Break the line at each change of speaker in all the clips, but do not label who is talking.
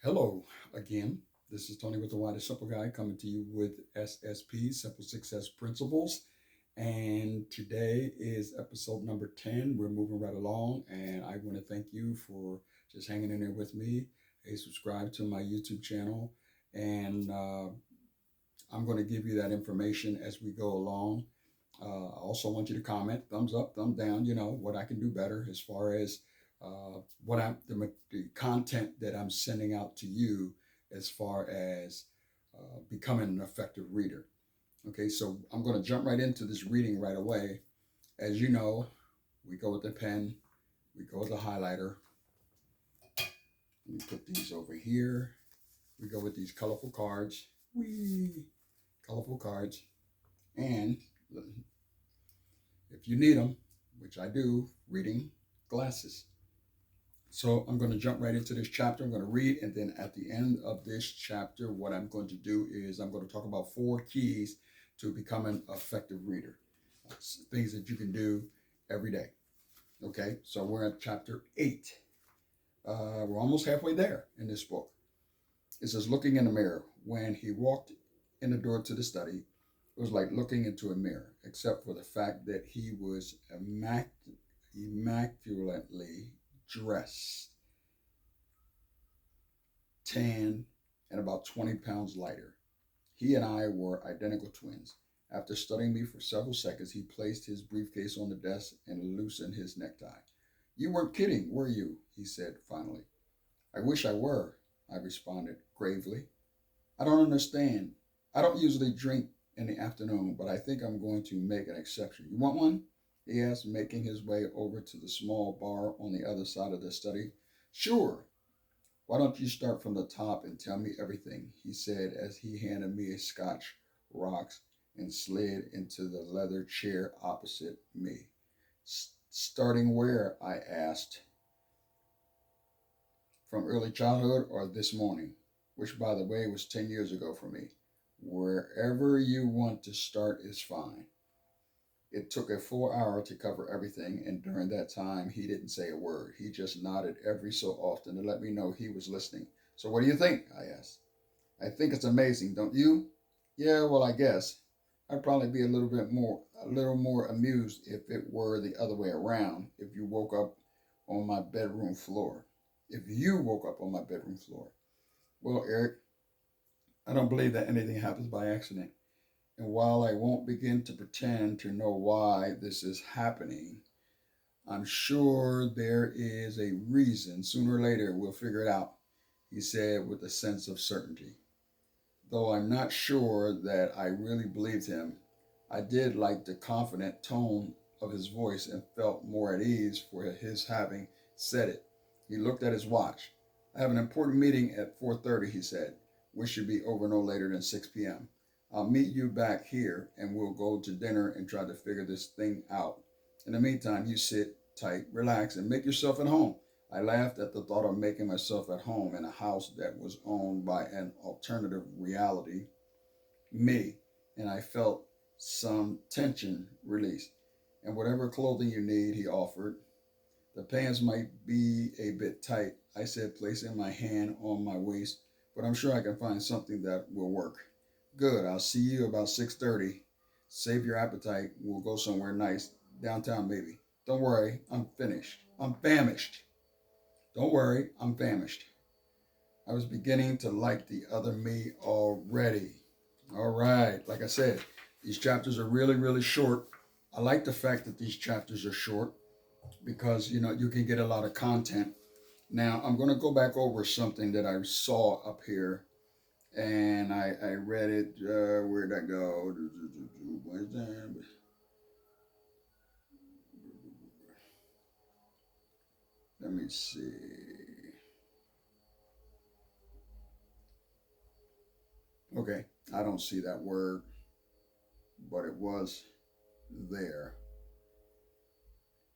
Hello again. This is Tony with the Why the Simple Guy coming to you with S.S.P, Simple Success Principles. And today is episode number 10. We're moving right along, and I want to thank you for just hanging in there with me. Hey, subscribe to my YouTube channel, and I'm going to give you that information as we go along. I also want you to comment, thumbs up, thumb down, what I can do better as far as the content that I'm sending out to you as far as becoming an effective reader. Okay, so I'm going to jump right into this reading right away. As you know, we go with the pen, we go with the highlighter. Let me put these over here. We go with these colorful cards. Colorful cards. And if you need them, which I do, reading glasses. So I'm going to jump right into this chapter. I'm going to read, and then at the end of this chapter, what I'm going to do is I'm going to talk about 4 keys to becoming an effective reader. Things that you can do every day. Okay, so we're at chapter 8. We're almost halfway there in this book. It says, looking in the mirror. When he walked in the door to the study, it was like looking into a mirror, except for the fact that he was immaculately dressed, tan, and about 20 pounds lighter. He and I were identical twins. After studying me for several seconds, he placed his briefcase on the desk and loosened his necktie. You weren't kidding, were you? He said finally. I wish I were, I responded gravely. I don't understand. I don't usually drink in the afternoon, but I think I'm going to make an exception. You want one? He asked, making his way over to the small bar on the other side of the study. Sure. Why don't you start from the top and tell me everything, he said as he handed me a Scotch rocks and slid into the leather chair opposite me. Starting where? I asked. From early childhood or this morning, which by the way was 10 years ago for me. Wherever you want to start is fine. It took a full hour to cover everything, and during that time, he didn't say a word. He just nodded every so often to let me know he was listening. So what do you think? I asked. I think it's amazing, don't you? Yeah, well, I guess. I'd probably be a little more amused if it were the other way around, if you woke up on my bedroom floor. If you woke up on my bedroom floor. Well, Eric, I don't believe that anything happens by accident. And while I won't begin to pretend to know why this is happening, I'm sure there is a reason. Sooner or later, we'll figure it out, he said with a sense of certainty. Though I'm not sure that I really believed him, I did like the confident tone of his voice and felt more at ease for his having said it. He looked at his watch. I have an important meeting at 4:30, he said, which should be over no later than 6 p.m. I'll meet you back here and we'll go to dinner and try to figure this thing out. In the meantime, you sit tight, relax, and make yourself at home. I laughed at the thought of making myself at home in a house that was owned by an alternative reality, me, and I felt some tension released. And whatever clothing you need, he offered. The pants might be a bit tight, I said, placing my hand on my waist, but I'm sure I can find something that will work. Good, I'll see you about 6:30. Save your appetite. We'll go somewhere nice. Downtown, maybe. Don't worry, I'm finished. I'm famished. Don't worry, I'm famished. I was beginning to like the other me already. All right, like I said, these chapters are really, really short. I like the fact that these chapters are short because, you can get a lot of content. Now, I'm going to go back over something that I saw up here, and I read it. Where'd I go? Where's that? Let me see. Okay, I don't see that word, but it was there.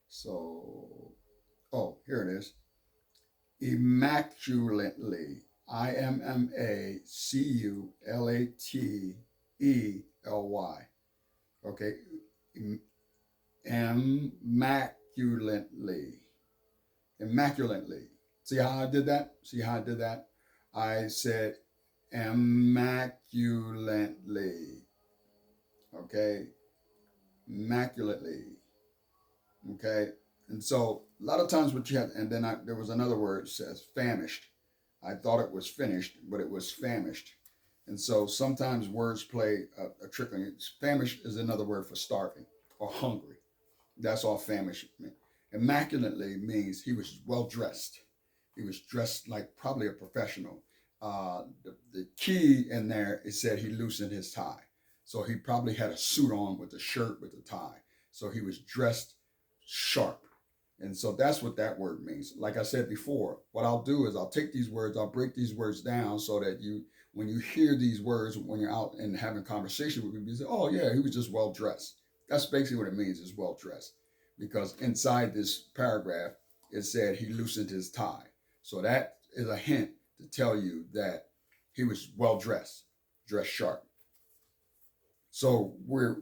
So, oh, here it is. Immaculately. Immaculately. Okay, immaculately. Immaculately. See how I did that? See how I did that? I said immaculately. Okay, immaculately. Okay, and so a lot of times what you have, and then there was another word that says famished. I thought it was finished, but it was famished. And so sometimes words play a trick on you. Famished is another word for starving or hungry. That's all famished means. Immaculately means he was well dressed. He was dressed like probably a professional. The key in there, it said he loosened his tie. So he probably had a suit on with a shirt with a tie. So he was dressed sharp. And so that's what that word means. Like I said before, what I'll do is I'll take these words, I'll break these words down so that when you hear these words, when you're out and having conversation with people, you say, oh, yeah, he was just well dressed. That's basically what it means is well dressed. Because inside this paragraph, it said he loosened his tie. So that is a hint to tell you that he was well dressed, dressed sharp. So we're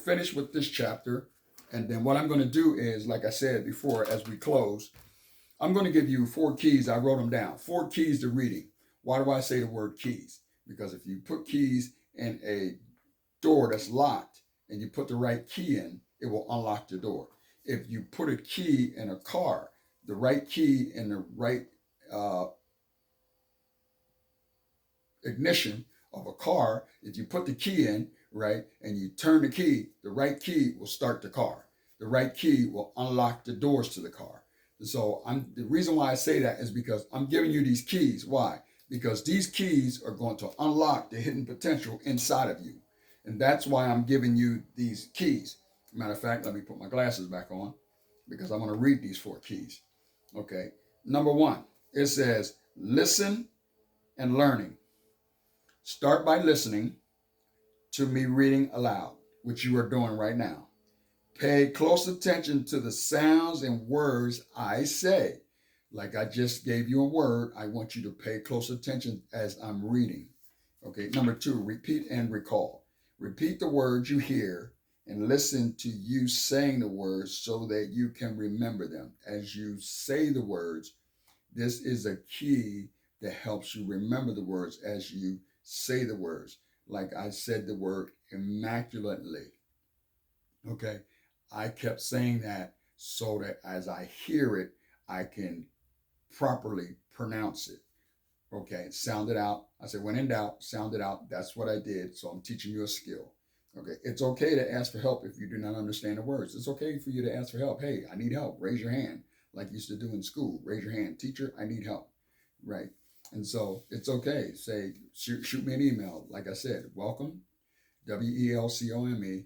finished with this chapter. And then what I'm going to do is, like I said before, as we close, I'm going to give you 4 keys. I wrote them down. 4 keys to reading. Why do I say the word keys? Because if you put keys in a door that's locked and you put the right key in, it will unlock the door. If you put a key in a car, the right key in the right uh, ignition of a car, if you put the key in, right, and you turn the key, the right key will start the car. The right key will unlock the doors to the car. So the reason why I say that is because I'm giving you these keys. Why? Because these keys are going to unlock the hidden potential inside of you. And that's why I'm giving you these keys. Matter of fact, let me put my glasses back on because I'm going to read these 4 keys. Okay. Number 1, it says listen and learning. Start by listening to me reading aloud, which you are doing right now. Pay close attention to the sounds and words I say. Like I just gave you a word, I want you to pay close attention as I'm reading. Okay, number 2, repeat and recall. Repeat the words you hear and listen to you saying the words so that you can remember them. As you say the words, this is a key that helps you remember the words as you say the words. Like I said the word immaculately. Okay. I kept saying that so that as I hear it, I can properly pronounce it. Okay. Sound it out. I said, when in doubt, sound it out. That's what I did. So I'm teaching you a skill. Okay. It's okay to ask for help if you do not understand the words. It's okay for you to ask for help. Hey, I need help. Raise your hand like you used to do in school. Raise your hand. Teacher, I need help. Right. And so it's okay. Say, shoot me an email. Like I said, welcome, WELCOME,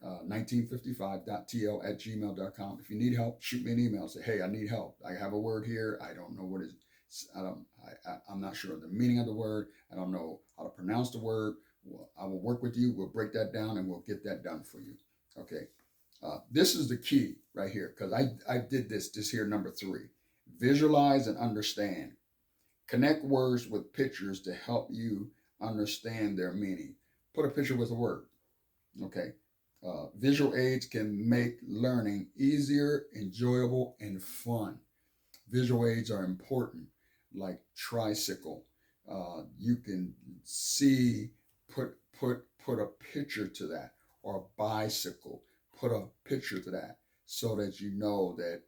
1955.tl@gmail.com. If you need help, shoot me an email. Say, hey, I need help. I have a word here. I don't know what it is. I'm not sure of the meaning of the word. I don't know how to pronounce the word. Well, I will work with you. We'll break that down and we'll get that done for you. Okay. This is the key right here because I did this here, number 3. Visualize and understand. Connect words with pictures to help you understand their meaning. Put a picture with a word. Okay. Visual aids can make learning easier, enjoyable, and fun. Visual aids are important, like tricycle. You can see, put a picture to that, or bicycle. Put a picture to that so that you know that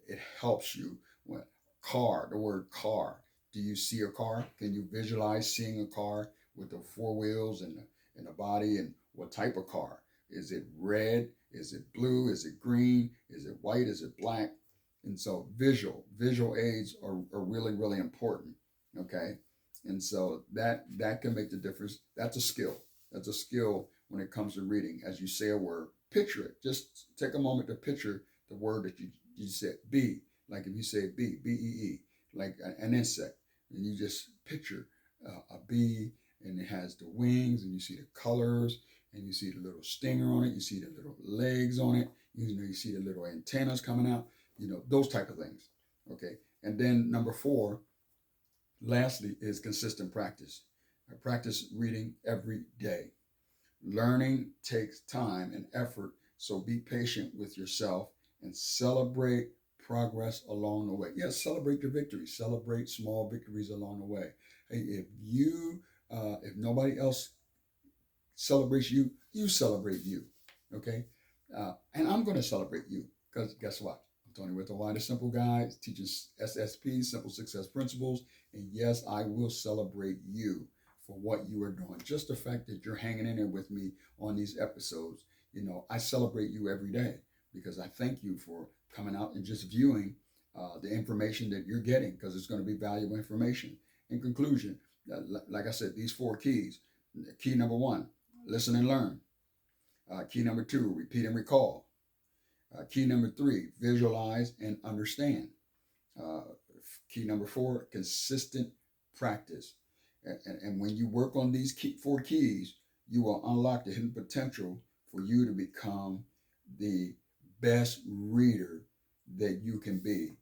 it helps you. When car, the word car. Do you see a car? Can you visualize seeing a car with the 4 wheels and the body, and what type of car? Is it red? Is it blue? Is it green? Is it white? Is it black? And so visual aids are really, really important. Okay. And so that can make the difference. That's a skill. That's a skill when it comes to reading. As you say a word, picture it. Just take a moment to picture the word that you said. Bee, like if you say bee, B-E-E, like an insect, and you just picture a bee, and it has the wings, and you see the colors, and you see the little stinger on it, you see the little legs on it, you see the little antennas coming out, those type of things. Okay. And then number 4, lastly, is consistent practice. I practice reading every day. Learning takes time and effort, so be patient with yourself and celebrate progress along the way. Yes, celebrate your victories. Celebrate small victories along the way. Hey, if nobody else celebrates you, you celebrate you. Okay, and I'm going to celebrate you because guess what? I'm Tony with the Why the Simple Guy, teaching S.S.P, Simple Success Principles, and yes, I will celebrate you for what you are doing. Just the fact that you're hanging in there with me on these episodes, I celebrate you every day because I thank you for coming out and just viewing the information that you're getting because it's going to be valuable information. In conclusion, like I said, these four keys. Key number one, listen and learn. Key number two, repeat and recall. Key number three, visualize and understand. Uh, Key number four, consistent practice. And when you work on these four keys, you will unlock the hidden potential for you to become the best reader that you can be.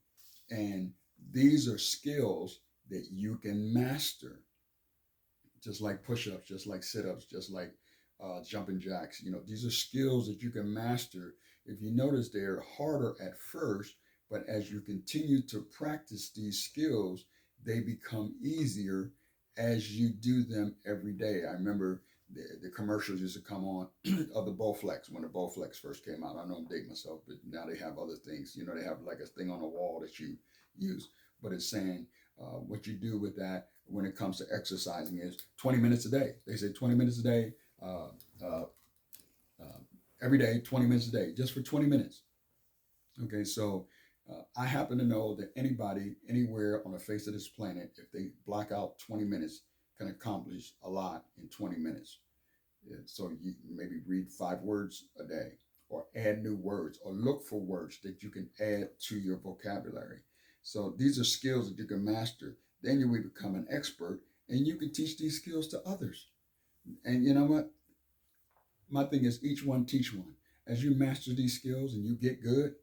And these are skills that you can master, just like push-ups, just like sit-ups, just like jumping jacks. These are skills that you can master. If you notice, they're harder at first, but as you continue to practice these skills, they become easier as you do them every day. I remember the commercials used to come on of the Bowflex when the Bowflex first came out. I know I'm dating myself, but now they have other things. They have like a thing on the wall that you use, but it's saying what you do with that when it comes to exercising is 20 minutes a day. They say 20 minutes a day, uh, uh, uh, every day, 20 minutes a day, just for 20 minutes. Okay, so I happen to know that anybody, anywhere on the face of this planet, if they block out 20 minutes, can accomplish a lot in 20 minutes. Yeah, so you maybe read 5 words a day, or add new words, or look for words that you can add to your vocabulary. So these are skills that you can master. Then you will become an expert, and you can teach these skills to others. And you know what? My thing is each one teach one. As you master these skills and you get good,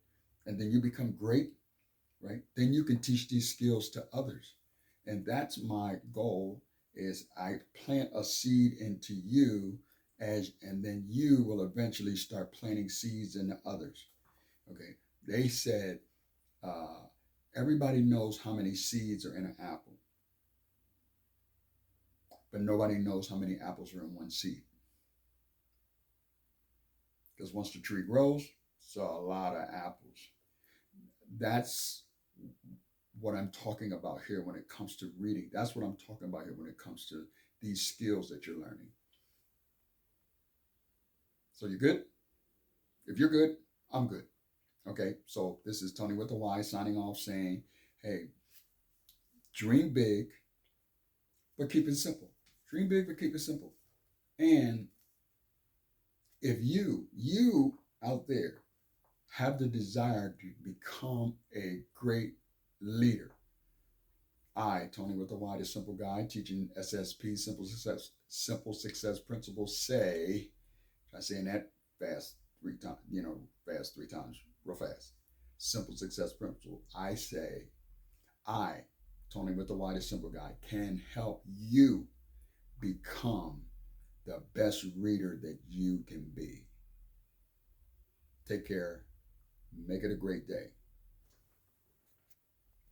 and then you become great, right? Then you can teach these skills to others. And that's my goal is I plant a seed into you and then you will eventually start planting seeds into others. Okay. They said uh, everybody knows how many seeds are in an apple, but nobody knows how many apples are in one seed. Because once the tree grows, so a lot of apples. That's what I'm talking about here when it comes to reading. That's what I'm talking about here when it comes to these skills that you're learning. So you good? If you're good, I'm good. Okay, so this is Tony with the Y signing off saying, hey, dream big, but keep it simple. Dream big, but keep it simple. And if you out there have the desire to become a great leader, I, Tony with the Y, the simple guy, teaching S.S.P, simple success principles, say, I'm saying that fast 3 times, fast 3 times, real fast. Simple success principle. I say, I, Tony with the Y, the simple guy, can help you become the best reader that you can be. Take care. Make it a great day.